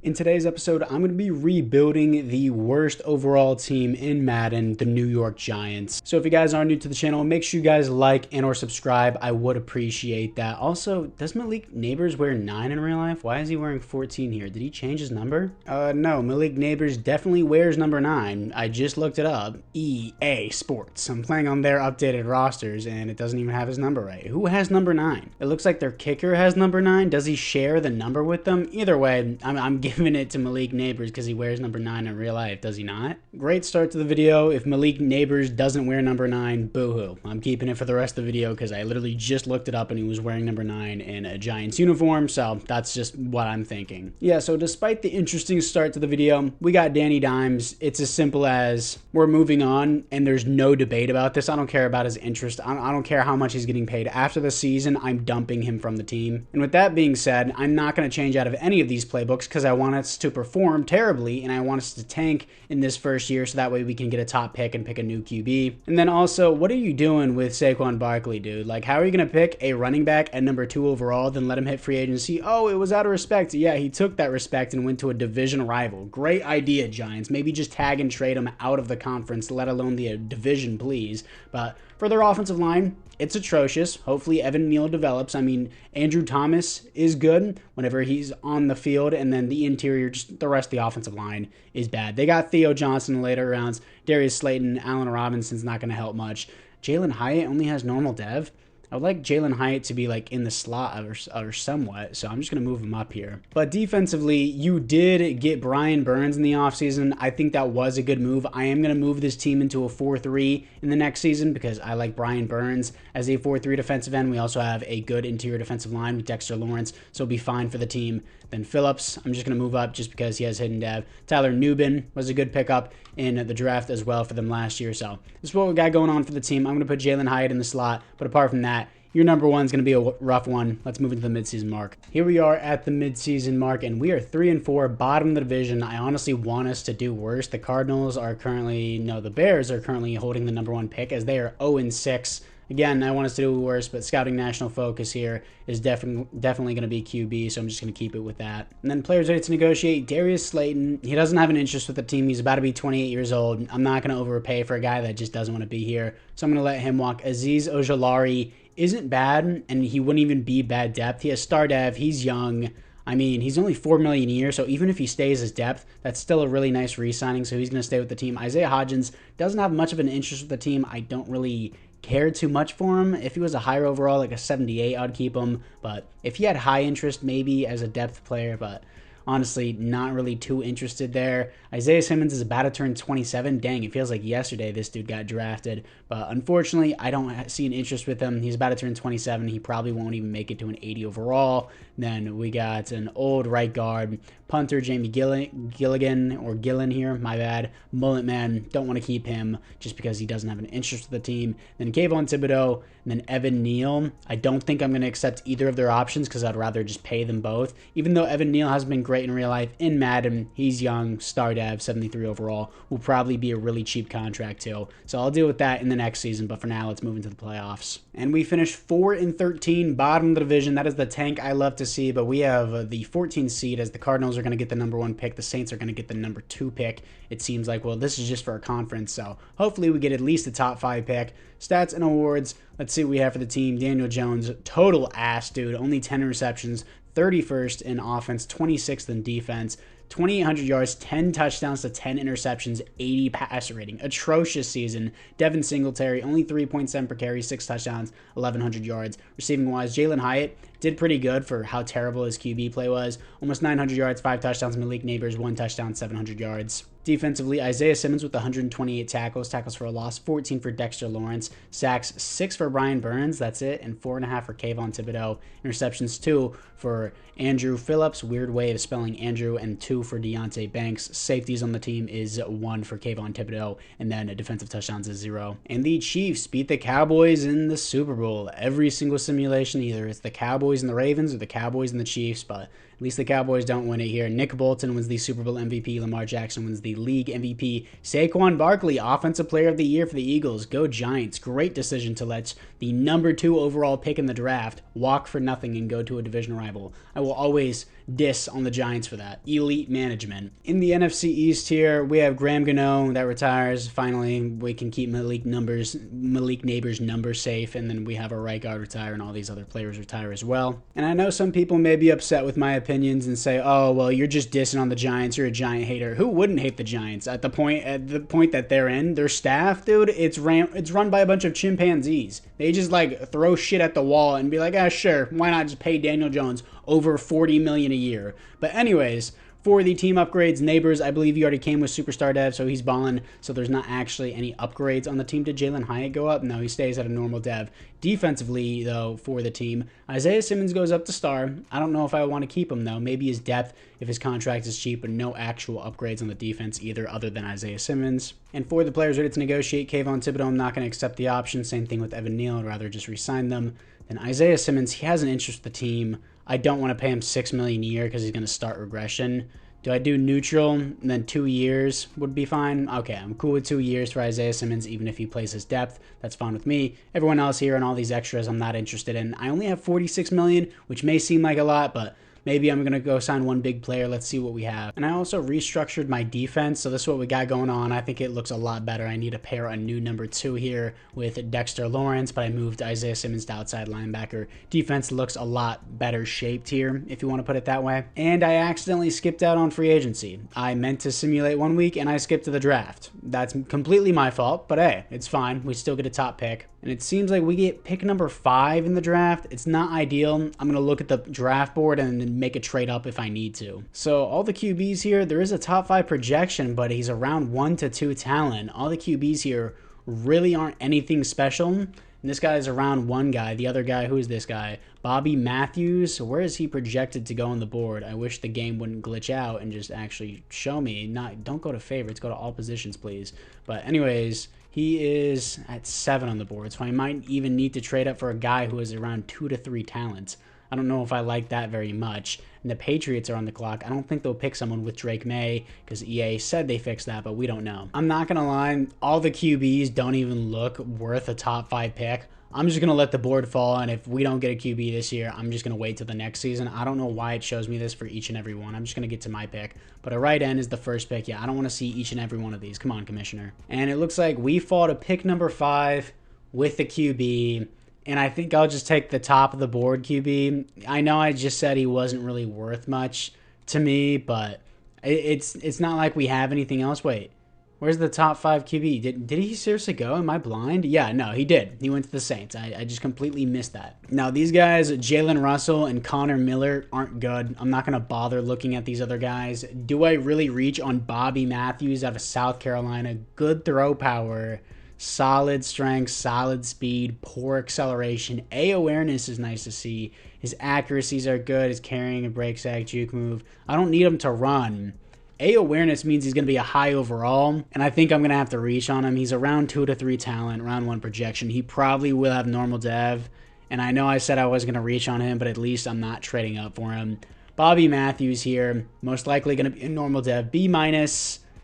In today's episode, I'm going to be rebuilding the worst overall team in Madden, the New York Giants. So if you guys are new to the channel, make sure you guys like and or subscribe. I would appreciate that. Also, does Malik Neighbors wear 9 in real life? Why is he wearing 14 here? Did he change his number? No, Malik Neighbors definitely wears number 9. I just looked it up. EA Sports. I'm playing on their updated rosters and it doesn't even have his number right. Who has number 9? It looks like their kicker has number 9. Does he share the number with them? Either way, I'm giving it to Malik Neighbors because he wears number 9 in real life, does he not? Great start to the video. If Malik Neighbors doesn't wear number 9, boo-hoo. I'm keeping it for the rest of the video because I literally just looked it up and he was wearing number 9 in a Giants uniform, so that's just what I'm thinking. Yeah, so despite the interesting start to the video, we got Danny Dimes. It's as simple as we're moving on and there's no debate about this. I don't care about his interest. I don't care how much he's getting paid. After the season, I'm dumping him from the team. And with that being said, I'm not going to change out of any of these playbooks because I want us to perform terribly and I want us to tank in this first year so that way we can get a top pick and pick a new QB. And then also, what are you doing with Saquon Barkley, dude? Like, how are you going to pick a running back at number 2 overall, then let him hit free agency? Oh, it was out of respect. Yeah, he took that respect and went to a division rival. Great idea, Giants. Maybe just tag and trade him out of the conference, let alone the division, please. But for their offensive line, it's atrocious. Hopefully Evan Neal develops. I mean, Andrew Thomas is good whenever he's on the field, and then the interior, just the rest of the offensive line is bad. They got Theo Johnson in the later rounds. Darius Slayton, Allen Robinson's not going to help much. Jalen Hyatt only has normal dev. I would like Jalen Hyatt to be like in the slot or somewhat, so I'm just going to move him up here. But defensively, you did get Brian Burns in the offseason. I think that was a good move. I am going to move this team into a 4-3 in the next season because I like Brian Burns as a 4-3 defensive end. We also have a good interior defensive line with Dexter Lawrence, so it'll be fine for the team. Then Phillips, I'm just going to move up just because he has hidden dev. Tyler Nubin was a good pickup in the draft as well for them last year. So this is what we got going on for the team. I'm going to put Jalen Hyatt in the slot, but apart from that, your number 1 is going to be a rough one. Let's move into the midseason mark. Here we are at the midseason mark, and we are 3-4, bottom of the division. I honestly want us to do worse. The the Bears are currently holding the number 1 pick as they are 0-6. Again, I want us to do worse, but scouting national focus here is definitely going to be QB, so I'm just going to keep it with that. And then players ready to negotiate. Darius Slayton, he doesn't have an interest with the team. He's about to be 28 years old. I'm not going to overpay for a guy that just doesn't want to be here, so I'm going to let him walk. Azeez Ojulari isn't bad, and he wouldn't even be bad depth. He has star dev. He's young. I mean, he's only $4 million a year, so even if he stays as depth, that's still a really nice re-signing, so he's going to stay with the team. Isaiah Hodgins doesn't have much of an interest with the team. I don't really care too much for him. If he was a higher overall, like a 78, I'd keep him, but if he had high interest, maybe as a depth player, but honestly, not really too interested there. Isaiah Simmons is about to turn 27. Dang, it feels like yesterday this dude got drafted. But unfortunately, I don't see an interest with him. He's about to turn 27. He probably won't even make it to an 80 overall. Then we got an old right guard, punter Jamie Gillen here, my bad. Mullet man, don't want to keep him just because he doesn't have an interest with the team. Then Kayvon Thibodeau, and then Evan Neal. I don't think I'm going to accept either of their options because I'd rather just pay them both. Even though Evan Neal has been great in real life, in Madden, he's young, star dev, 73 overall, will probably be a really cheap contract too. So I'll deal with that in the next season, but for now, let's move into the playoffs. And we finished 4-13, bottom of the division. That is the tank I love to see, but we have the 14th seed as the Cardinals are going to get the number 1 pick. The Saints are going to get the number 2 pick. It seems like, well, this is just for a conference, so hopefully we get at least a top 5 pick. Stats and awards, let's see what we have for the team. Daniel Jones, total ass, dude. Only 10 receptions, 31st in offense, 26th in defense, 2,800 yards, 10 touchdowns to 10 interceptions, 80 passer rating. Atrocious season. Devin Singletary, only 3.7 per carry, 6 touchdowns, 1,100 yards. Receiving wise, Jalen Hyatt did pretty good for how terrible his QB play was. Almost 900 yards, 5 touchdowns. Malik Neighbors, 1 touchdown, 700 yards. Defensively, Isaiah Simmons with 128 tackles for a loss, 14 for Dexter Lawrence, sacks 6 for Brian Burns, that's it, and 4.5 for Kayvon Thibodeau, interceptions 2 for Andrew Phillips, weird way of spelling Andrew, and 2 for Deontay Banks. Safeties on the team is 1 for Kayvon Thibodeau, and then defensive touchdowns is 0. And the Chiefs beat the Cowboys in the Super Bowl. Every single simulation, either it's the Cowboys and the Ravens or the Cowboys and the Chiefs, but At least the Cowboys don't win it here. Nick Bolton wins the Super Bowl MVP. Lamar Jackson wins the league MVP. Saquon Barkley, Offensive Player of the Year for the Eagles. Go Giants. Great decision to let the number 2 overall pick in the draft walk for nothing and go to a division rival. I will always diss on the Giants for that. Elite management. In the NFC East here, we have Graham Gano that retires. Finally, we can keep Malik Neighbors' number safe, and then we have our right guard retire and all these other players retire as well. And I know some people may be upset with my opinions and say, oh, well, you're just dissing on the Giants. You're a Giant hater. Who wouldn't hate the Giants at the point that they're in? Their staff, dude, it's run by a bunch of chimpanzees. They just like throw shit at the wall and be like, ah, sure, why not just pay Daniel Jones over $40 million a year? But anyways, for the team upgrades, Neighbors, I believe he already came with Superstar Dev, so he's balling. So there's not actually any upgrades on the team. Did Jalen Hyatt go up? No, he stays at a normal dev. Defensively, though, for the team, Isaiah Simmons goes up to star. I don't know if I want to keep him, though. Maybe his depth if his contract is cheap, but no actual upgrades on the defense either other than Isaiah Simmons. And for the players ready to negotiate, Kayvon Thibodeau, I'm not going to accept the option. Same thing with Evan Neal. I'd rather just re-sign them. Then Isaiah Simmons, he has an interest with the team. I don't want to pay him $6 million a year because he's going to start regression. Do I do neutral and then 2 years would be fine? Okay, I'm cool with 2 years for Isaiah Simmons, even if he plays his depth. That's fine with me. Everyone else here and all these extras I'm not interested in. I only have $46 million, which may seem like a lot, but maybe I'm going to go sign one big player. Let's see what we have. And I also restructured my defense, so this is what we got going on. I think it looks a lot better. I need to pair a new number 2 here with Dexter Lawrence, but I moved Isaiah Simmons to outside linebacker. Defense looks a lot better shaped here, if you want to put it that way. And I accidentally skipped out on free agency. I meant to simulate 1 week, and I skipped to the draft. That's completely my fault, but hey, it's fine. We still get a top pick. And it seems like we get pick number 5 in the draft. It's not ideal. I'm going to look at the draft board and then make a trade up if I need to. So all the QBs here, there is a top 5 projection, but he's around 1 to 2 talent. All the QBs here really aren't anything special. And this guy is around 1 guy. The other guy, who is this guy? Bobby Matthews. Where is he projected to go on the board? I wish the game wouldn't glitch out and just actually show me. Don't go to favorites. Go to all positions, please. But anyways, he is at 7 on the board, so I might even need to trade up for a guy who is around 2 to 3 talents. I don't know if I like that very much. And the Patriots are on the clock. I don't think they'll pick someone with Drake May because EA said they fixed that, but we don't know. I'm not going to lie. All the QBs don't even look worth a top 5 pick. I'm just going to let the board fall, and if we don't get a QB this year, I'm just going to wait till the next season. I don't know why it shows me this for each and every one. I'm just going to get to my pick. But a right end is the first pick. Yeah, I don't want to see each and every one of these. Come on, Commissioner. And it looks like we fall to pick number 5 with the QB. And I think I'll just take the top of the board QB. I know I just said he wasn't really worth much to me, but it's not like we have anything else. Wait, where's the top 5 QB? Did he seriously go? Am I blind? Yeah, no, he did. He went to the Saints. I just completely missed that. Now, these guys, Jalen Russell and Connor Miller, aren't good. I'm not going to bother looking at these other guys. Do I really reach on Bobby Matthews out of South Carolina? Good throw power. Solid strength, solid speed, poor acceleration. A awareness is nice to see. His accuracies are good. His carrying and break sack, juke move. I don't need him to run. A awareness means he's going to be a high overall, and I think I'm going to have to reach on him. He's around 2 to 3 talent, round 1 projection. He probably will have normal dev, and I know I said I was going to reach on him, but at least I'm not trading up for him. Bobby Matthews here, most likely going to be a normal dev, B-.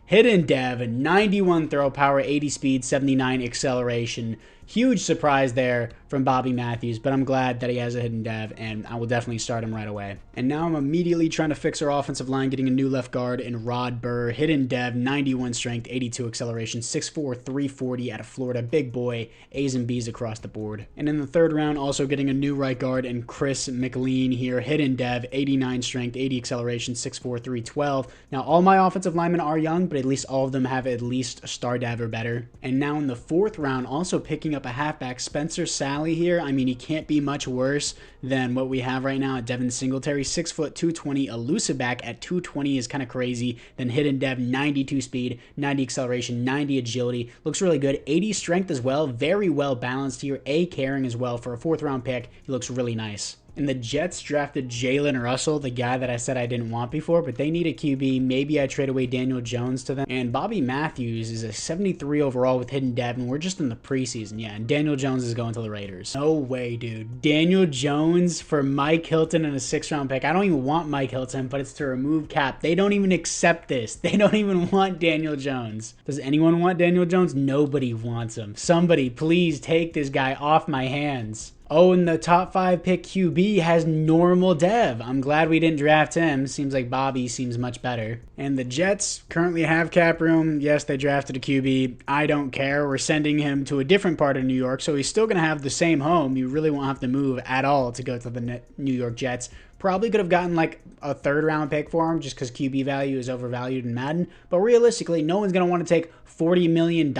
Hidden dev, 91 throw power, 80 speed, 79 acceleration. Huge surprise there from Bobby Matthews, but I'm glad that he has a hidden dev, and I will definitely start him right away. And now I'm immediately trying to fix our offensive line, getting a new left guard in Rod Burr. Hidden dev, 91 strength, 82 acceleration, 6'4", 340 out of Florida. Big boy, A's and B's across the board. And in the 3rd round, also getting a new right guard in Chris McLean here. Hidden dev, 89 strength, 80 acceleration, 6'4", 312. Now, all my offensive linemen are young, but at least all of them have at least a star dev or better. And now in the 4th round, also picking up a halfback, Spencer Sally here. I mean, he can't be much worse than what we have right now at Devin Singletary. 6 foot, 220, elusive back at 220 is kind of crazy. Then hidden dev, 92 speed, 90 acceleration, 90 agility. Looks really good. 80 strength as well. Very well balanced here. A carrying as well. For a 4th round pick, he looks really nice. And the Jets drafted Jalen Russell, the guy that I said I didn't want before, but they need a QB. Maybe I trade away Daniel Jones to them. And Bobby Matthews is a 73 overall with hidden dev, and we're just in the preseason. Yeah, and Daniel Jones is going to the Raiders. No way, dude. Daniel Jones for Mike Hilton and a 6th-round pick. I don't even want Mike Hilton, but it's to remove cap. They don't even accept this. They don't even want Daniel Jones. Does anyone want Daniel Jones? Nobody wants him. Somebody, please take this guy off my hands. Oh, and the top 5 pick QB has normal dev. I'm glad we didn't draft him. Seems like Bobby seems much better. And the Jets currently have cap room. Yes, they drafted a QB. I don't care. We're sending him to a different part of New York, so he's still going to have the same home. You really won't have to move at all to go to the New York Jets. Probably could have gotten like a 3rd-round pick for him just because QB value is overvalued in Madden. But realistically, no one's going to want to take $40 million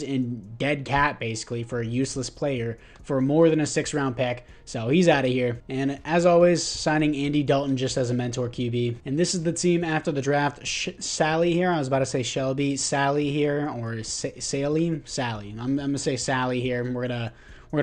in dead cap, basically, for a useless player for more than a 6th-round pick. So he's out of here. And as always, signing Andy Dalton just as a mentor QB. And this is the team after the draft. Sally here. I was about to say Shelby. Sally here. Or Sally? Sally. I'm going to say Sally here. We're going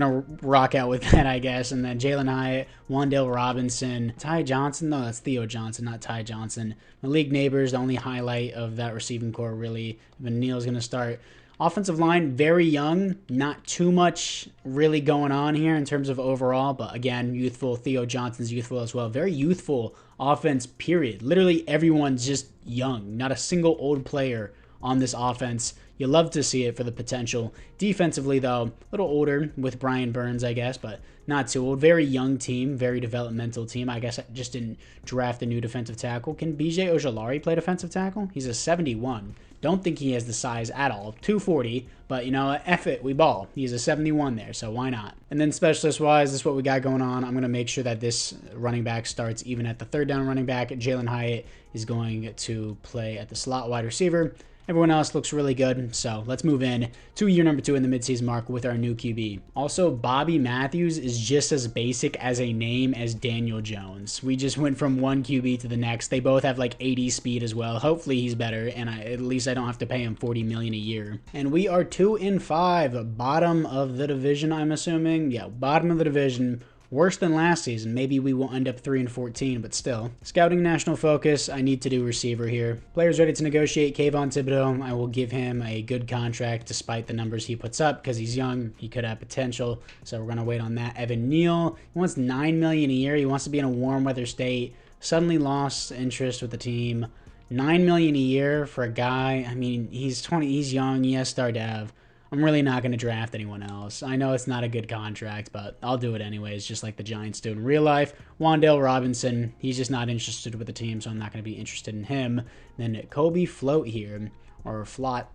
to rock out with that, I guess. And then Jalen Hyatt, Wan'Dale Robinson, Ty Johnson. No, that's Theo Johnson, not Ty Johnson. Malik Neighbors, the only highlight of that receiving core, really. Van Neal's going to start. Offensive line, very young. Not too much really going on here in terms of overall. But again, youthful. Theo Johnson's youthful as well. Very youthful offense, period. Literally everyone's just young. Not a single old player on this offense. You love to see it for the potential. Defensively, though, a little older with Brian Burns, I guess, but not too old. Very young team, very developmental team. I guess I just didn't draft a new defensive tackle. Can BJ Ojulari play defensive tackle? He's a 71. Don't think he has the size at all. 240, but, you know, F it, we ball. He's a 71 there, so why not? And then specialist-wise, this is what we got going on. I'm going to make sure that this running back starts even at the 3rd down running back. Jalen Hyatt is going to play at the slot wide receiver. Everyone else looks really good, so let's move in to year number 2 in the midseason mark with our new QB. Also, Bobby Matthews is just as basic as a name as Daniel Jones. We just went from one QB to the next. They both have like 80 speed as well. Hopefully he's better, and at least I don't have to pay him $40 million a year. And we are 2-5, bottom of the division, I'm assuming. Yeah, bottom of the division. Worse than last season. Maybe we will end up 3-14, but still. Scouting national focus. I need to do receiver here. Players ready to negotiate. Kayvon Thibodeau. I will give him a good contract despite the numbers he puts up because he's young. He could have potential. So we're going to wait on that. Evan Neal. He wants $9 million a year. He wants to be in a warm weather state. Suddenly lost interest with the team. $9 million a year for a guy. I mean, he's 20. He's young. He has star dev. I'm really not going to draft anyone else. I know it's not a good contract, but I'll do it anyways, just like the Giants do in real life. Wan'Dale Robinson, he's just not interested with the team, so I'm not going to be interested in him. Then Kobe Float here, or Float,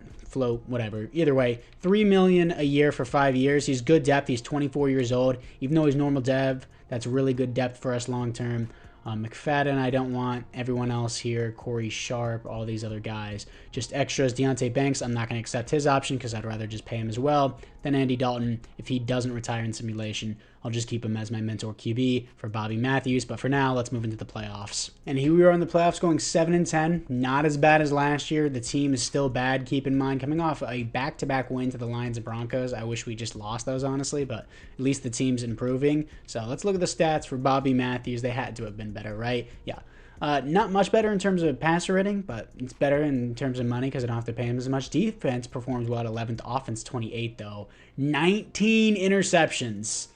whatever. Either way, $3 million a year for 5 years. He's good depth. He's 24 years old. Even though he's normal dev, that's really good depth for us long term. McFadden, I don't want. Everyone else here, Corey Sharp, all these other guys. Just extras. Deonte Banks, I'm not going to accept his option because I'd rather just pay him as well. Then Andy Dalton, if he doesn't retire in simulation, I'll just keep him as my mentor QB for Bobby Matthews. But for now, let's move into the playoffs. And here we are in the playoffs going 7-10. Not as bad as last year. The team is still bad. Keep in mind, coming off a back-to-back win to the Lions and Broncos. I wish we just lost those, honestly, but at least the team's improving. So let's look at the stats for Bobby Matthews. They had to have been better, right? Yeah. Not much better in terms of passer rating, but it's better in terms of money because I don't have to pay him as much. Defense performs well at 11th. Offense 28, though. 19 interceptions.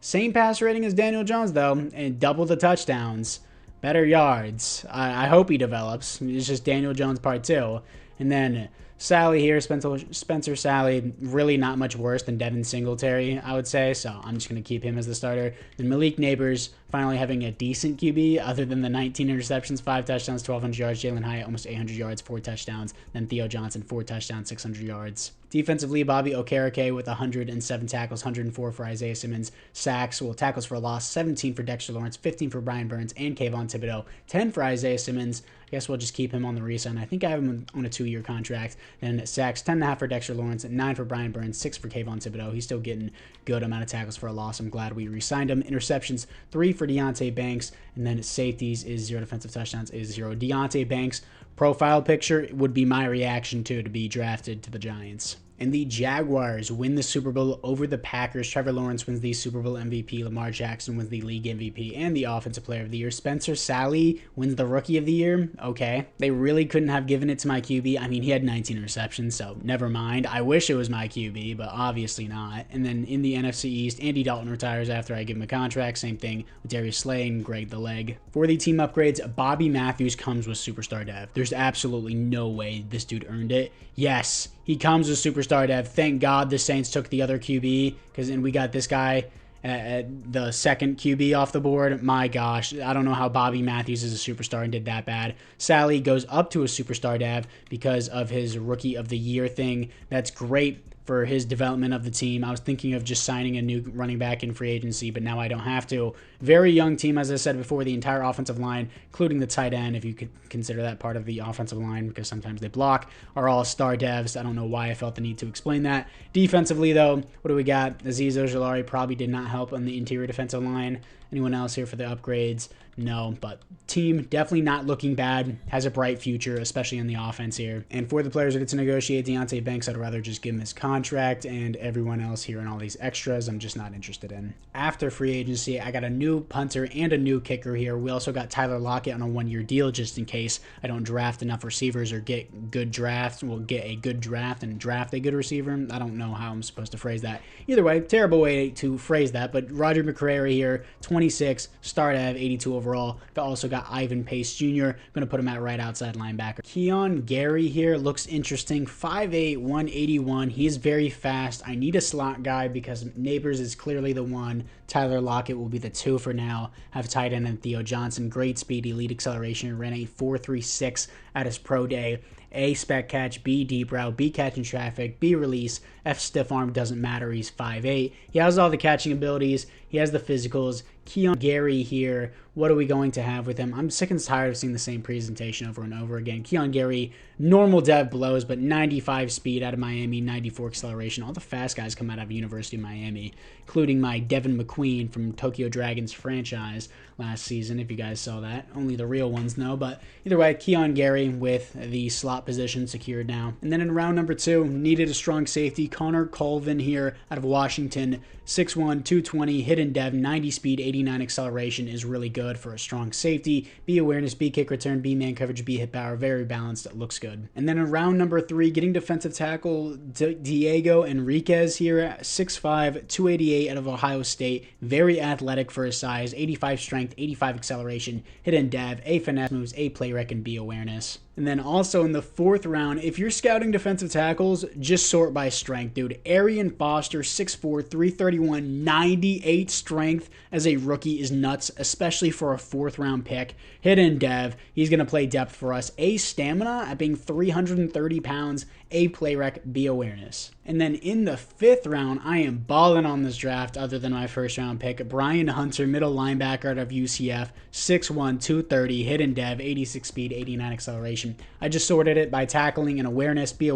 Same passer rating as Daniel Jones, though, and double the touchdowns. Better yards. I hope he develops. It's just Daniel Jones part 2. And then Sally here, Spencer Sally, really not much worse than Devin Singletary, I would say. So I'm just going to keep him as the starter. Then Malik Neighbors finally having a decent QB other than the 19 interceptions, 5 touchdowns, 1,200 yards. Jalen Hyatt, almost 800 yards, 4 touchdowns. Then Theo Johnson, 4 touchdowns, 600 yards. Defensively, Bobby Okereke with 107 tackles, 104 for Isaiah Simmons. Sacks, well, tackles for a loss, 17 for Dexter Lawrence, 15 for Brian Burns and Kayvon Thibodeau, 10 for Isaiah Simmons. I guess we'll just keep him on the resign. I think I have him on a 2-year contract. Then sacks, 10.5 for Dexter Lawrence, 9 for Brian Burns, 6 for Kayvon Thibodeau. He's still getting good amount of tackles for a loss. I'm glad we re-signed him. Interceptions, 3 for Deonte Banks, and then safeties is 0, defensive touchdowns is 0. Deonte Banks profile picture would be my reaction to be drafted to the Giants. And the Jaguars win the Super Bowl over the Packers. Trevor Lawrence wins the Super Bowl MVP. Lamar Jackson wins the league MVP and the Offensive Player of the Year. Spencer Salley wins the Rookie of the Year. Okay. They really couldn't have given it to my QB. I mean, he had 19 receptions, so never mind. I wish it was my QB, but obviously not. And then in the NFC East, Andy Dalton retires after I give him a contract. Same thing with Darius Slay and Greg the Leg. For the team upgrades, Bobby Matthews comes with Superstar Dev. There's absolutely no way this dude earned it. Yes, he comes with Superstar Dev. Thank God the Saints took the other QB, because we got this guy at the second QB off the board. My gosh, I don't know how Bobby Matthews is a superstar and did that bad. Sally goes up to a Superstar Dev because of his Rookie of the Year thing. That's great for his development of the team. I was thinking of just signing a new running back in free agency, but now I don't have to. Very young team, as I said before, the entire offensive line, including the tight end, if you could consider that part of the offensive line, because sometimes they block, are all star devs. I don't know why I felt the need to explain that. Defensively, though, what do we got? Azeez Ojulari probably did not help on the interior defensive line. Anyone else here for the upgrades? No, but team definitely not looking bad. Has a bright future, especially on the offense here. And for the players that get to negotiate, Deonte Banks, I'd rather just give him his contract, and everyone else here and all these extras, I'm just not interested in. After free agency, I got a new punter and a new kicker here. We also got Tyler Lockett on a one-year deal just in case I don't draft enough receivers or get good drafts. We'll get a good draft and draft a good receiver. I don't know how I'm supposed to phrase that. Either way, terrible way to phrase that, but Roger McCreary here, 26, star dev, 82 overall. Also got Ivan Pace Jr. Going to put him at right outside linebacker. Keon Gary here looks interesting. 5'8", 181. He is very fast. I need a slot guy because Neighbors is clearly the one. Tyler Lockett will be the 2 for now. Have tight end and Theo Johnson. Great speed, elite acceleration. Ran a 4.36 at his pro day. A, spec catch, B, deep route, B, catch in traffic, B, release, F, stiff arm, doesn't matter, he's 5'8". He has all the catching abilities, he has the physicals. Keon Gary here, what are we going to have with him? I'm sick and tired of seeing the same presentation over and over again. Keon Gary, normal dev blows, but 95 speed out of Miami, 94 acceleration. All the fast guys come out of University of Miami, including my Devin McQueen from Tokyo Dragons franchise last season, if you guys saw that. Only the real ones know, but either way, Keon Gary with the slot position secured now. And then in round number 2, needed a strong safety. Connor Colvin here out of Washington, 6'1", 220, hidden dev, 90 speed, 89 acceleration is really good for a strong safety. B, awareness, B, kick return, B, man coverage, B, hit power, very balanced, it looks good. And then in round number 3, getting defensive tackle Diego Enriquez here, 6'5", 288 out of Ohio State, very athletic for his size, 85 strength, 85 acceleration, hidden dev, A, finesse moves, A, play rec, and B, awareness. And then also in the 4th round, if you're scouting defensive tackles, just sort by strength, dude. Arian Foster, 6'4", 331, 98 strength as a rookie is nuts, especially for a 4th round pick. Hidden dev, he's going to play depth for us. A, stamina at being 330 pounds, A, play rec, B, awareness. And then in the 5th round, I am balling on this draft other than my 1st round pick. Brian Hunter, middle linebacker out of UCF, 6'1", 230, hidden dev, 86 speed, 89 acceleration. I just sorted it by tackling and awareness, B,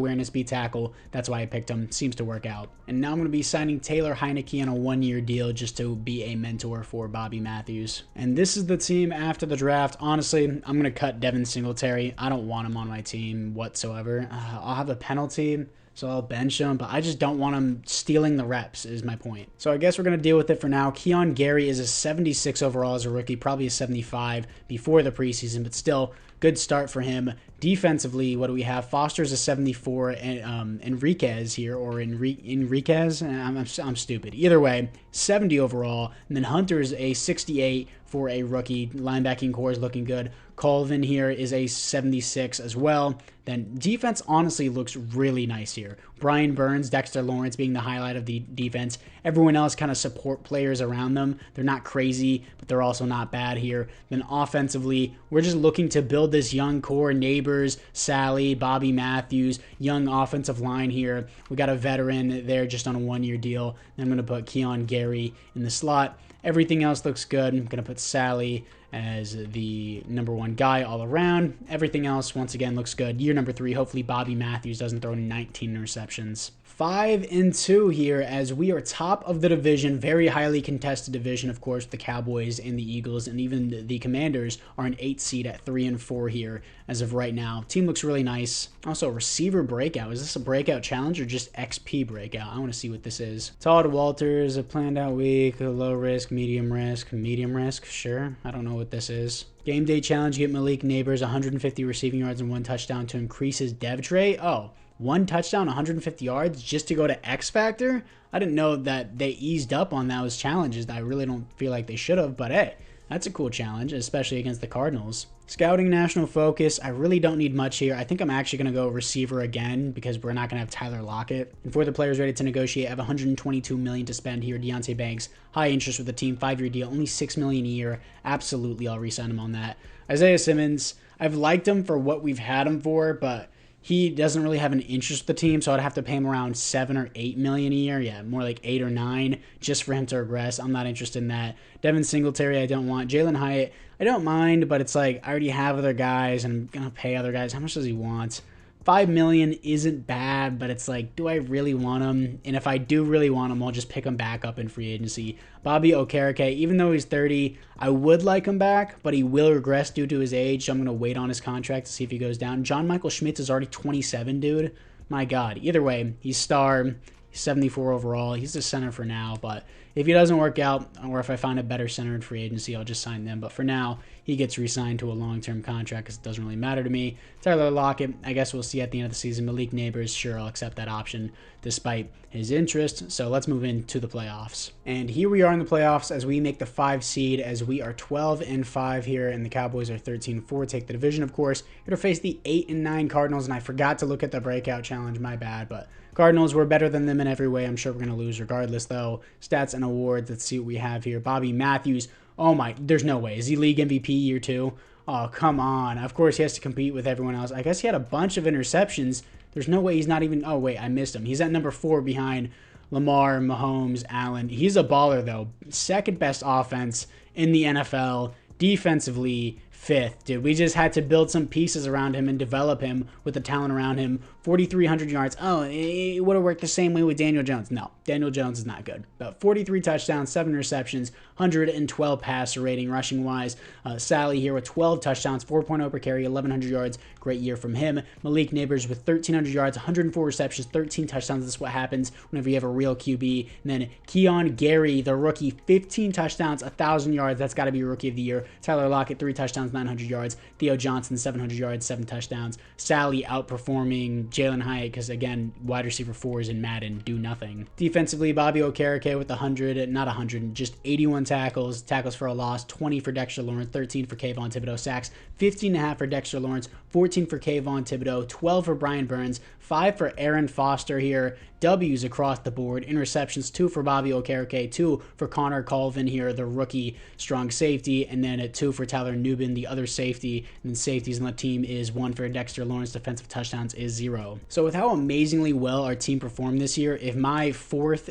tackle. That's why I picked him. Seems to work out. And now I'm going to be signing Taylor Heineke on a 1-year deal just to be a mentor for Bobby Matthews. And this is the team after the draft. Honestly, I'm going to cut Devin Singletary. I don't want him on my team whatsoever. I'll have a penalty, so I'll bench him, but I just don't want him stealing the reps is my point. So I guess we're going to deal with it for now. Keon Gary is a 76 overall as a rookie, probably a 75 before the preseason, but still, good start for him. Defensively, what do we have? Foster's a 74, and Enriquez here, or Enriquez? I'm stupid. Either way, 70 overall, and then Hunter's a 68 for a rookie. Linebacking core is looking good. Colvin here is a 76 as well. Then defense honestly looks really nice here. Brian Burns, Dexter Lawrence being the highlight of the defense. Everyone else kind of support players around them. They're not crazy, but they're also not bad here. Then offensively, we're just looking to build this young core. Neighbors, Sally, Bobby Matthews, young offensive line here. We got a veteran there just on a 1-year deal. Then I'm going to put Keon Gary in the slot. Everything else looks good. I'm going to put Sally as the number 1 guy all around. Everything else, once again, looks good. Year number 3, hopefully Bobby Matthews doesn't throw 19 interceptions. 5-2 here as we are top of the division. Very highly contested division, of course. The Cowboys and the Eagles and even the Commanders are an 8 seed at 3-4 here. as of right now. Team looks really nice. Also, receiver breakout. Is this a breakout challenge or just XP breakout? I want to see what this is. Todd Walters, a planned out week, a low risk, medium risk. Sure. I don't know what this is. Game day challenge, get Malik Neighbors 150 receiving yards and 1 touchdown to increase his dev trait. Oh, 1 touchdown, 150 yards just to go to X Factor? I didn't know that they eased up on those challenges. I really don't feel like they should have, but hey, that's a cool challenge, especially against the Cardinals. Scouting national focus. I really don't need much here. I think I'm actually going to go receiver again because we're not going to have Tyler Lockett. And for the players ready to negotiate, I have $122 million to spend here. Deonte Banks, high interest with the team, 5-year deal, only $6 million a year. Absolutely, I'll re-sign him on that. Isaiah Simmons, I've liked him for what we've had him for, but he doesn't really have an interest with the team, so I'd have to pay him around $7 or $8 million a year. Yeah, more like 8 or 9 just for him to regress. I'm not interested in that. Devin Singletary, I don't want. Jalen Hyatt, I don't mind, but it's like I already have other guys, and I'm gonna pay other guys. How much does he want? $5 million isn't bad, but it's like, do I really want him? And if I do really want him, I'll just pick him back up in free agency. Bobby Okereke, even though he's 30, I would like him back, but he will regress due to his age, so I'm going to wait on his contract to see if he goes down. John Michael Schmitz is already 27, dude. My God. Either way, he's star. He's 74 overall. He's the center for now, but if he doesn't work out, or if I find a better center in free agency, I'll just sign them. But for now, he gets re-signed to a long-term contract because it doesn't really matter to me. Tyler Lockett, I guess we'll see at the end of the season. Malik Neighbors, sure, I'll accept that option despite his interest. So let's move into the playoffs. And here we are in the playoffs as we make the 5 seed, as we are 12-5 here, and the Cowboys are 13-4. Take the division, of course. Here to face the 8-9 Cardinals, and I forgot to look at the breakout challenge. My bad, but Cardinals were better than them in every way. I'm sure we're going to lose regardless, though. Stats and awards. Let's see what we have here. Bobby Matthews. Oh, my. There's no way. Is he league MVP year 2? Oh, come on. Of course, he has to compete with everyone else. I guess he had a bunch of interceptions. There's no way he's not even... Oh, wait. I missed him. He's at number 4 behind Lamar, Mahomes, Allen. He's a baller, though. Second best offense in the NFL. Defensively, 5th, dude. We just had to build some pieces around him and develop him with the talent around him. 4,300 yards. Oh, it would have worked the same way with Daniel Jones. No, Daniel Jones is not good. But 43 touchdowns, 7 receptions, 112 passer rating, rushing-wise. Sally here with 12 touchdowns, 4.0 per carry, 1,100 yards. Great year from him. Malik Neighbors with 1,300 yards, 104 receptions, 13 touchdowns. This is what happens whenever you have a real QB. And then Keon Gary, the rookie, 15 touchdowns, 1,000 yards. That's got to be Rookie of the Year. Tyler Lockett, 3 touchdowns, 900 yards. Theo Johnson, 700 yards, 7 touchdowns. Sally outperforming Jalen Hyatt because, again, wide receiver 4s in Madden do nothing. Defensively, Bobby Okereke with 100, just 81 tackles for a loss, 20 for Dexter Lawrence, 13 for Kayvon Thibodeau, sacks, 15.5 for Dexter Lawrence, 14 for Kayvon Thibodeau, 12 for Brian Burns, 5 for Aaron Foster here. W's across the board. Interceptions, 2 for Bobby Okereke, 2 for Connor Colvin here, the rookie strong safety, and then 2 for Tyler Nubin, the other safety. And then safeties on the team is 1 for Dexter Lawrence. Defensive touchdowns is 0. So with how amazingly well our team performed this year, if my 4th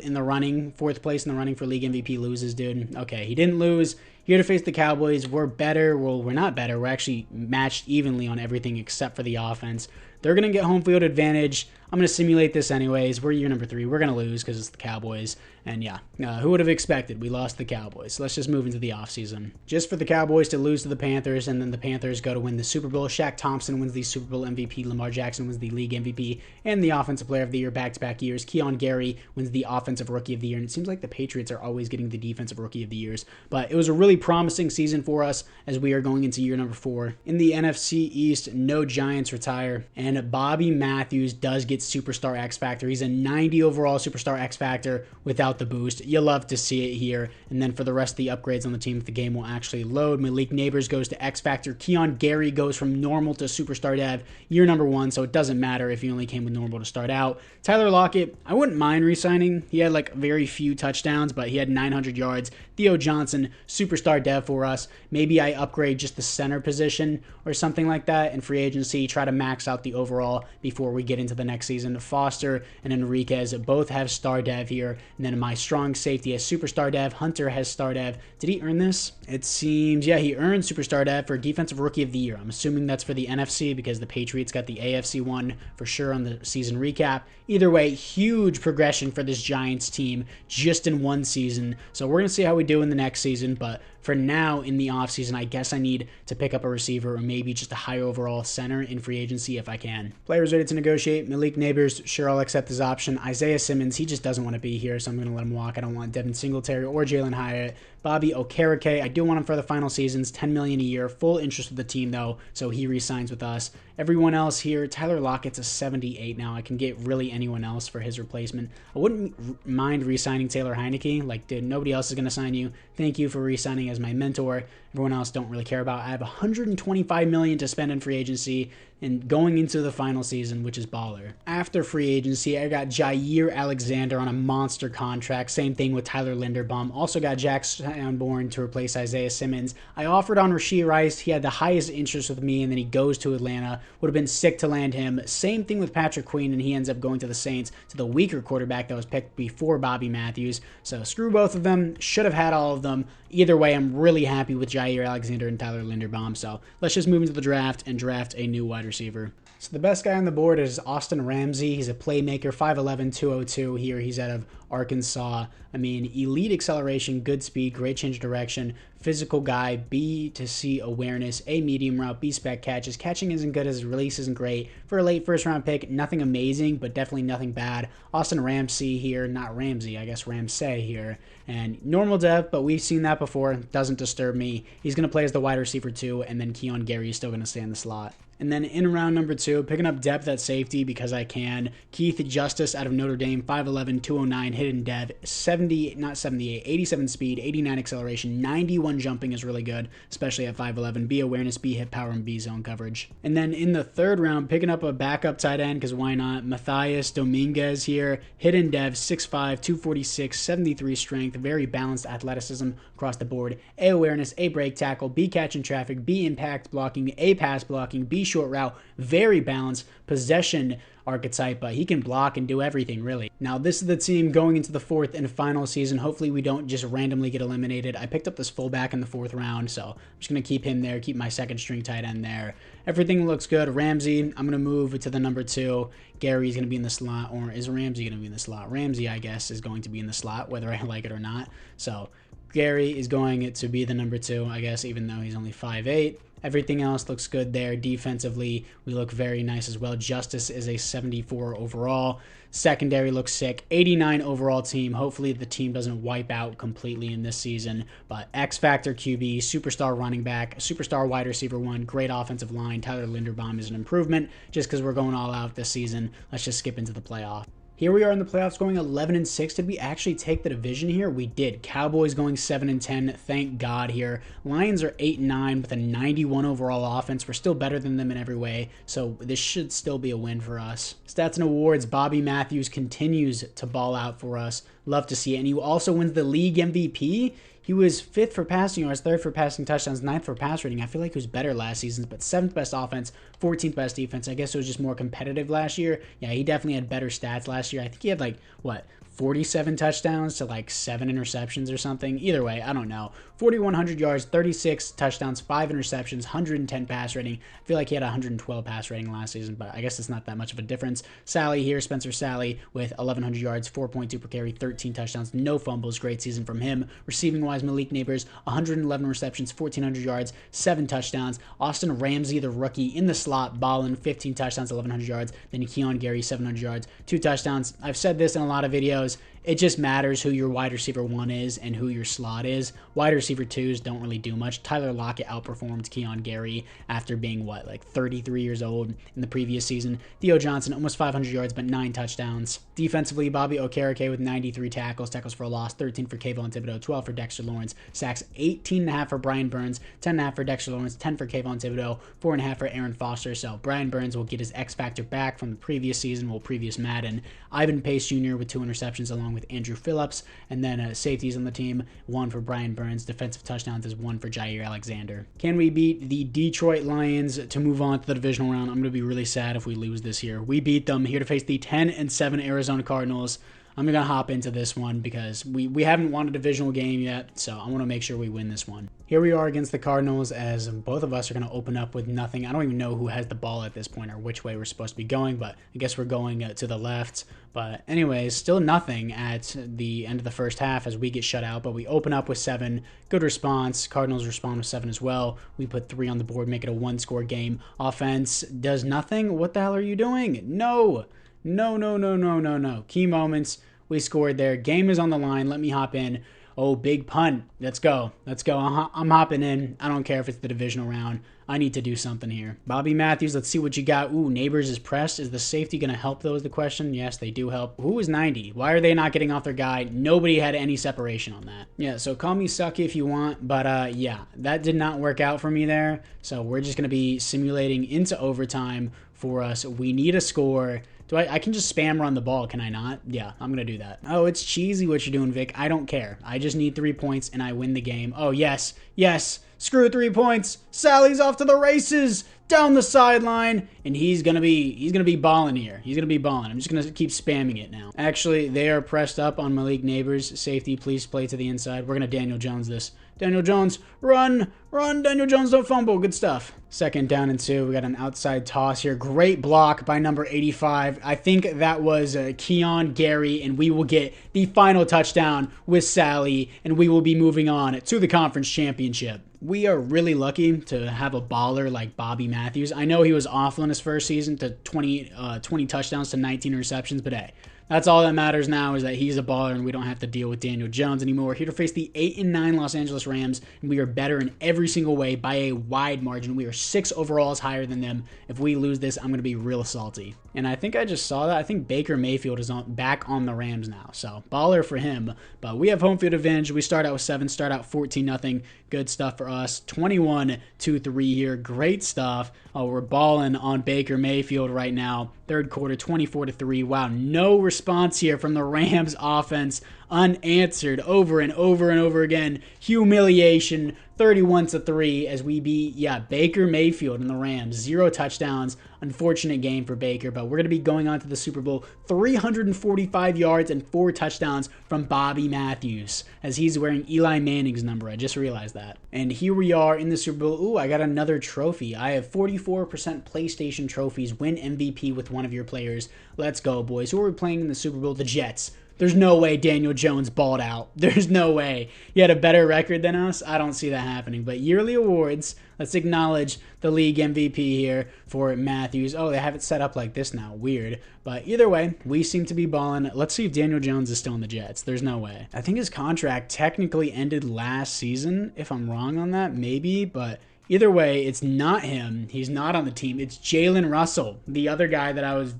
place in the running for league MVP loses, dude, okay, he didn't lose. Here to face the Cowboys, we're better. Well, we're not better. We're actually matched evenly on everything except for the offense. They're going to get home field advantage. I'm going to simulate this anyways. We're year number 3. We're going to lose because it's the Cowboys. And yeah, who would have expected? We lost the Cowboys. So let's just move into the offseason. Just for the Cowboys to lose to the Panthers, and then the Panthers go to win the Super Bowl. Shaq Thompson wins the Super Bowl MVP. Lamar Jackson wins the league MVP and the Offensive Player of the Year back-to-back years. Keon Gary wins the Offensive Rookie of the Year. And it seems like the Patriots are always getting the Defensive Rookie of the Years. But it was a really promising season for us as we are going into year number 4. In the NFC East, no Giants retire. And Bobby Matthews does get Superstar X Factor. He's a 90 overall Superstar X Factor without the boost. You'll love to see it here. And then for the rest of the upgrades on the team, if the game will actually load, Malik Neighbors goes to X Factor. Keon Gary goes from normal to Superstar Dev year number 1, so it doesn't matter if he only came with normal to start out. Tyler Lockett, I wouldn't mind re-signing. He had like very few touchdowns, but he had 900 yards. Theo Johnson, Superstar Dev for us. Maybe I upgrade just the center position or something like that in free agency, try to max out the overall before we get into the next season. Foster and Enriquez both have Star Dev here. And then my strong safety has Superstar Dev. Hunter has Star Dev. Did he earn this? It seems, yeah, he earned Superstar Dev for Defensive Rookie of the Year. I'm assuming that's for the NFC because the Patriots got the AFC one for sure on the season recap. Either way, huge progression for this Giants team just in one season. So we're going to see how we do in the next season. But for now in the offseason, I guess I need to pick up a receiver or maybe just a high overall center in free agency if I can. Players ready to negotiate. Malik Neighbors, sure, I'll accept his option. Isaiah Simmons, he just doesn't want to be here, so I'm going to let him walk. I don't want Devin Singletary or Jalen Hyatt. Bobby Okereke, I do want him for the final seasons, $10 million a year, full interest with the team though, so he re-signs with us. Everyone else here, Tyler Lockett's a 78 now. I can get really anyone else for his replacement. I wouldn't mind re-signing Taylor Heineke. Like, dude, nobody else is going to sign you. Thank you for re-signing as my mentor. Everyone else don't really care about. I have $125 million to spend in free agency and going into the final season, which is baller. After free agency, I got Jair Alexander on a monster contract. Same thing with Tyler Linderbaum. Also got Jack Sanborn to replace Isaiah Simmons. I offered on Rashee Rice. He had the highest interest with me, and then he goes to Atlanta. Would have been sick to land him. Same thing with Patrick Queen, and he ends up going to the Saints, to the weaker quarterback that was picked before Bobby Matthews. So screw both of them. Should have had all of them. Either way, I'm really happy with Jair Alexander and Tyler Linderbaum. So let's just move into the draft and draft a new wide receiver. So the best guy on the board is Austin Ramsey. He's a playmaker, 5'11", 202 here. He's out of Arkansas. I mean, elite acceleration, good speed, great change of direction, physical guy, B to C awareness, A medium route, B spec catches. Catching isn't good, his release isn't great. For a late first round pick, nothing amazing, but definitely nothing bad. Austin Ramsey here, not Ramsey, I guess Ramsey here. And normal depth, but we've seen that before. Doesn't disturb me. He's going to play as the wide receiver too, and then Keon Gary is still going to stay in the slot. And then in round number 2, picking up depth at safety because I can. Keith Justice out of Notre Dame, 5'11", 209, hidden dev, 87 speed, 89 acceleration, 91 jumping is really good, especially at 5'11", B awareness, B hit power, and B zone coverage. And then in the 3rd round, picking up a backup tight end because why not? Matthias Dominguez here, hidden dev, 6'5", 246, 73 strength, very balanced athleticism across the board, A awareness, A break tackle, B catch in traffic, B impact blocking, A pass blocking, B short route, very balanced possession archetype, but he can block and do everything really. Now this is the team going into the 4th and final season. Hopefully we don't just randomly get eliminated. I picked up this fullback in the 4th round, so I'm just going to keep him there, keep my 2nd string tight end there. Everything looks good. Ramsey, I'm going to move to the number 2. Gary's going to be in the slot, or is Ramsey going to be in the slot? Ramsey, I guess, is going to be in the slot, whether I like it or not. So Gary is going to be the number 2, I guess, even though he's only 5'8". Everything else looks good there. Defensively, we look very nice as well. Justice is a 74 overall. Secondary looks sick. 89 overall team. Hopefully the team doesn't wipe out completely in this season. But X Factor QB, superstar running back, superstar wide receiver 1, great offensive line. Tyler Linderbaum is an improvement. Just because we're going all out this season, let's just skip into the playoff. Here we are in the playoffs going 11-6. Did we actually take the division here? We did. Cowboys going 7-10. Thank God here. Lions are 8-9 with a 91 overall offense. We're still better than them in every way, so this should still be a win for us. Stats and awards. Bobby Matthews continues to ball out for us. Love to see it. And he also wins the league MVP. He was 5th for passing yards, 3rd for passing touchdowns, 9th for pass rating. I feel like he was better last season, but 7th best offense, 14th best defense. I guess it was just more competitive last year. Yeah, he definitely had better stats last year. I think he had like, what, 47 touchdowns to like 7 interceptions or something. Either way, I don't know. 4,100 yards, 36 touchdowns, 5 interceptions, 110 pass rating. I feel like he had 112 pass rating last season, but I guess it's not that much of a difference. Sally here, Spencer Sally with 1,100 yards, 4.2 per carry, 13 touchdowns, no fumbles. Great season from him. Receiving-wise, Malik Neighbors, 111 receptions, 1,400 yards, 7 touchdowns. Austin Ramsey, the rookie, in the slot, balling, 15 touchdowns, 1,100 yards. Then Keon Gary, 700 yards, 2 touchdowns. I've said this in a lot of videos. It just matters who your wide receiver 1 is and who your slot is. Wide receiver 2s don't really do much. Tyler Lockett outperformed Keon Gary after being, what, like 33 years old in the previous season. Theo Johnson, almost 500 yards, but 9 touchdowns. Defensively, Bobby Okereke with 93 tackles, tackles for a loss, 13 for Kayvon Thibodeau, 12 for Dexter Lawrence, sacks 18.5 for Brian Burns, 10.5 for Dexter Lawrence, 10 for Kayvon Thibodeau, 4.5 for Aaron Foster. So Brian Burns will get his X factor back from the previous season, previous Madden. Ivan Pace Jr. with 2 interceptions along with Andrew Phillips, and then safeties on the team, 1 for Brian Burns. Defensive touchdowns is 1 for Jair Alexander. Can we beat the Detroit Lions to move on to the divisional round? I'm going to be really sad if we lose this year. We beat them here to face the 10-7 Arizona Cardinals. I'm going to hop into this one because we haven't won a divisional game yet, so I want to make sure we win this one. Here we are against the Cardinals as both of us are going to open up with nothing. I don't even know who has the ball at this point or which way we're supposed to be going, but I guess we're going to the left. But anyways, still nothing at the end of the first half as we get shut out, but we open up with 7. Good response. Cardinals respond with 7 as well. We put 3 on the board, make it a 1-score game. Offense does nothing. What the hell are you doing? No. No, no, no, no, no, no. Key moments. We scored there. Game is on the line. Let me hop in. Oh, big punt. Let's go. Let's go. I'm hopping in. I don't care if it's the divisional round. I need to do something here. Bobby Matthews, let's see what you got. Ooh, Neighbors is pressed. Is the safety going to help, though, is the question? Yes, they do help. Who is 90? Why are they not getting off their guy? Nobody had any separation on that. Yeah, so call me sucky if you want, but yeah, that did not work out for me there. So we're just going to be simulating into overtime for us. We need a score. I can just spam run the ball, can I not? Yeah, I'm going to do that. Oh, it's cheesy what you're doing, Vikk. I don't care. I just need 3 points and I win the game. Oh, yes. Yes. Screw 3 points. Sally's off to the races. Down the sideline. And he's gonna be balling here. He's gonna be balling. I'm just gonna keep spamming it now. Actually, they are pressed up on Malik Neighbors. Safety, please play to the inside. We're gonna Daniel Jones this. Daniel Jones, run, run. Daniel Jones, don't fumble. Good stuff. 2nd down and 2. We got an outside toss here. Great block by number 85. I think that was Keon Gary, and we will get the final touchdown with Sally, and we will be moving on to the conference championship. We are really lucky to have a baller like Bobby Matthews. I know he was awful in his first season to 20 touchdowns to 19 receptions, but hey, that's all that matters now is that he's a baller and we don't have to deal with Daniel Jones anymore. We're here to face the 8-9 Los Angeles Rams, and we are better in every single way by a wide margin. We are 6 overalls higher than them. If we lose this, I'm going to be real salty. And I think I just saw that. I think Baker Mayfield is back on the Rams now, so baller for him. But we have home field advantage. We start out with 7, start out 14-0. Good stuff for us. 21-3 here. Great stuff. Oh, we're balling on Baker Mayfield right now. 3rd quarter, 24-3. Wow, no response here from the Rams offense. Unanswered over and over and over again. Humiliation. 31-3 as we beat, Baker Mayfield and the Rams. 0 touchdowns. Unfortunate game for Baker, but we're going to be going on to the Super Bowl. 345 yards and 4 touchdowns from Bobby Matthews as he's wearing Eli Manning's number. I just realized that. And here we are in the Super Bowl. Ooh, I got another trophy. I have 44% PlayStation trophies. Win MVP with one of your players. Let's go, boys. Who are we playing in the Super Bowl? The Jets. There's no way Daniel Jones balled out. There's no way. He had a better record than us. I don't see that happening. But yearly awards, let's acknowledge the league MVP here for Matthews. Oh, they have it set up like this now. Weird. But either way, we seem to be balling. Let's see if Daniel Jones is still in the Jets. There's no way. I think his contract technically ended last season. If I'm wrong on that, maybe. But either way, it's not him. He's not on the team. It's Jalen Russell, the other guy that I was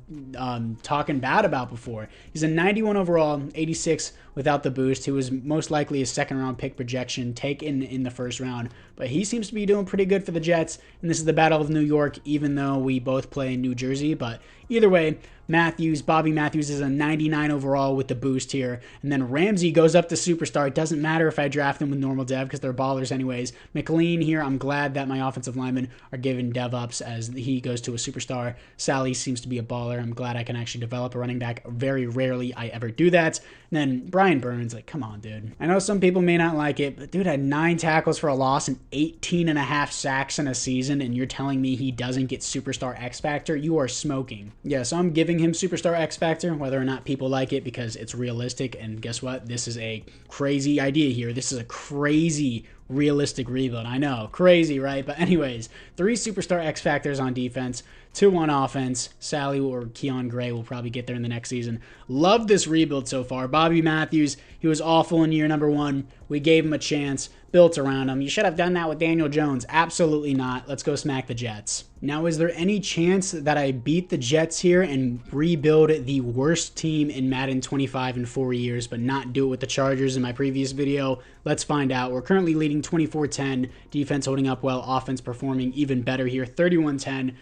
talking bad about before. He's a 91 overall, 86 without the boost. He was most likely a 2nd-round pick projection taken in the 1st round. But he seems to be doing pretty good for the Jets. And this is the Battle of New York, even though we both play in New Jersey. But either way, Bobby Matthews is a 99 overall with the boost here. And then Ramsey goes up to superstar. It doesn't matter if I draft him with normal dev because they're ballers anyways. McLean here, I'm glad that my offensive linemen are given dev ups as he goes to a superstar. Sally seems to be a baller. I'm glad I can actually develop a running back. Very rarely I ever do that. And then Brian Burns, like, come on, dude. I know some people may not like it, but dude had 9 tackles for a loss and 18.5 sacks in a season, and you're telling me he doesn't get superstar X Factor? You are smoking. Yeah, so I'm giving him superstar X Factor, whether or not people like it, because it's realistic, and guess what? This is a crazy idea here. This is a crazy realistic rebuild. I know, crazy, right? But anyways, 3 superstar X Factors on defense, 2 on offense. Sally or Keon Gray will probably get there in the next season. Love this rebuild so far. Bobby Matthews, he was awful in year number 1. We gave him a chance, built around him. You should have done that with Daniel Jones. Absolutely not. Let's go smack the Jets. Now, is there any chance that I beat the Jets here and rebuild the worst team in Madden 25 in 4 years, but not do it with the Chargers in my previous video? Let's find out. We're currently leading 24-10. Defense holding up well. Offense performing even better here. 31-10.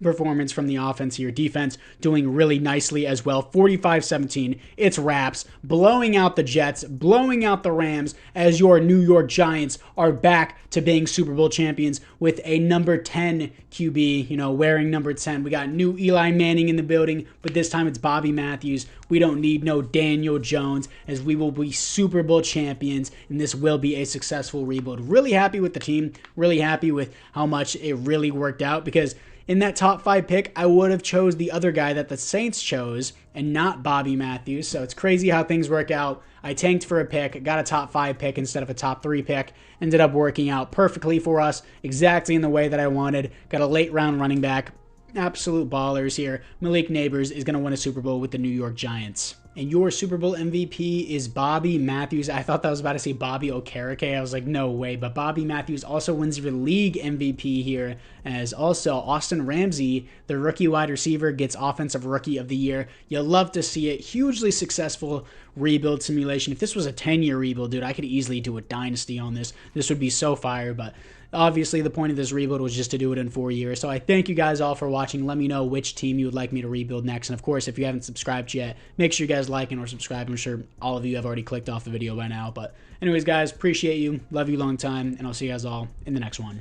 performance from the offense here. Defense doing really nicely as well. 45-17. It's wraps. Blowing out the Jets, blowing out the Rams as your New York Giants are back to being Super Bowl champions with a number 10 QB, wearing number 10. We got new Eli Manning in the building, but this time it's Bobby Matthews. We don't need no Daniel Jones, as we will be Super Bowl champions, and this will be a successful rebuild. Really happy with the team. Really happy with how much it really worked out, because in that top 5 pick, I would have chose the other guy that the Saints chose and not Bobby Matthews. So it's crazy how things work out. I tanked for a pick, got a top 5 pick instead of a top 3 pick. Ended up working out perfectly for us, exactly in the way that I wanted. Got a late round running back. Absolute ballers here. Malik Neighbors is going to win a Super Bowl with the New York Giants. And your Super Bowl MVP is Bobby Matthews. I thought that was about to say Bobby Okereke. I was like, no way. But Bobby Matthews also wins your league MVP here, as also Austin Ramsey, the rookie wide receiver, gets Offensive Rookie of the Year. You'll love to see it. Hugely successful rebuild simulation. If this was a 10-year rebuild, dude, I could easily do a dynasty on this. This would be so fire, but obviously, the point of this rebuild was just to do it in 4 years. So I thank you guys all for watching. Let me know which team you would like me to rebuild next. And of course, if you haven't subscribed yet, make sure you guys like and or subscribe. I'm sure all of you have already clicked off the video by now. But anyways, guys, appreciate you. Love you long time. And I'll see you guys all in the next one.